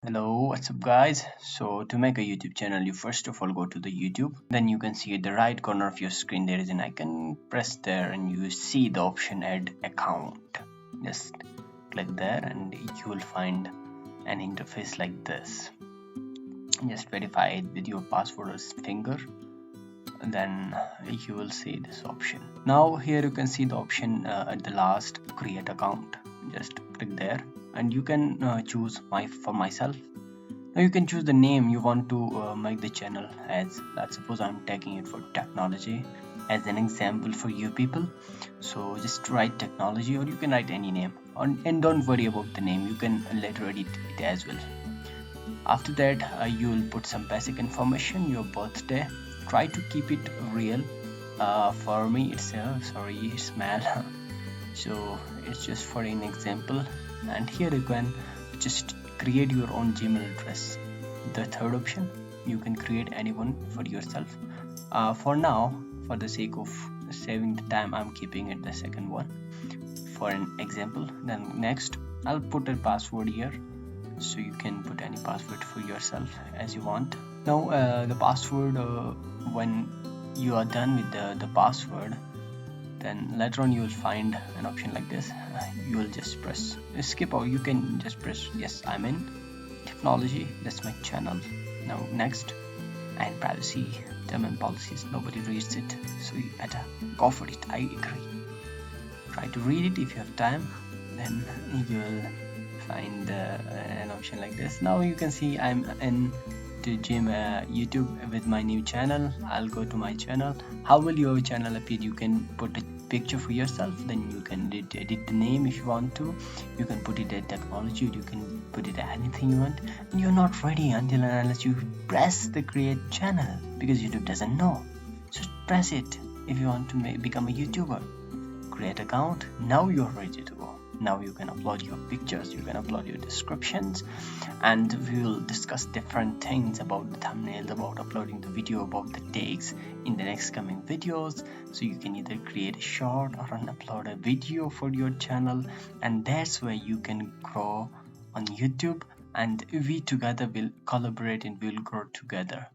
Hello, what's up guys? So to make a YouTube channel, you first of all go to the YouTube. Then you can see at the right corner of your screen there is an icon. Press there and you see the option add account. Just click there and you will find an interface like this. Just verify it with your password or finger. And then you will see this option. Now here you can see the option at the last, create account. Just click there and you can choose for myself. Now you can choose the name you want to make the channel as. Let's suppose I'm taking it for technology as an example for you people. So just write technology, or you can write any name, and don't worry about the name, you can later edit it as well. After that you will put some basic information, your birthday. Try to keep it real. For me it's it's Mal. So it's just for an example. And here you can just create your own Gmail address. The third option, you can create anyone for yourself. For now, for the sake of saving the time, I'm keeping it the second one for an example. Then next I'll put a password here, so you can put any password for yourself as you want. Now the password, when you are done with the password, then later on you will find an option like this. You will just press skip, or you can just press yes, I'm in technology, that's my channel. Now next, and privacy term and policies, nobody reads it, so you better go for it. I agree. Try to read it if you have time, then you will find an option like this. Now you can see I'm in to YouTube with my new channel. I'll go to my channel. How will your channel appear? You can put a picture for yourself, then you can edit the name if you want to. You can put it at technology, or you can put it at anything you want. And you're not ready until and unless you press the create channel, because YouTube doesn't know. So press it if you want to become a YouTuber. Create account. Now you're ready to go. Now you can upload your pictures, you can upload your descriptions, and we will discuss different things about the thumbnails, about uploading the video, about the takes in the next coming videos. So you can either create a short or upload a video for your channel, and that's where you can grow on YouTube, and we together will collaborate and we'll grow together.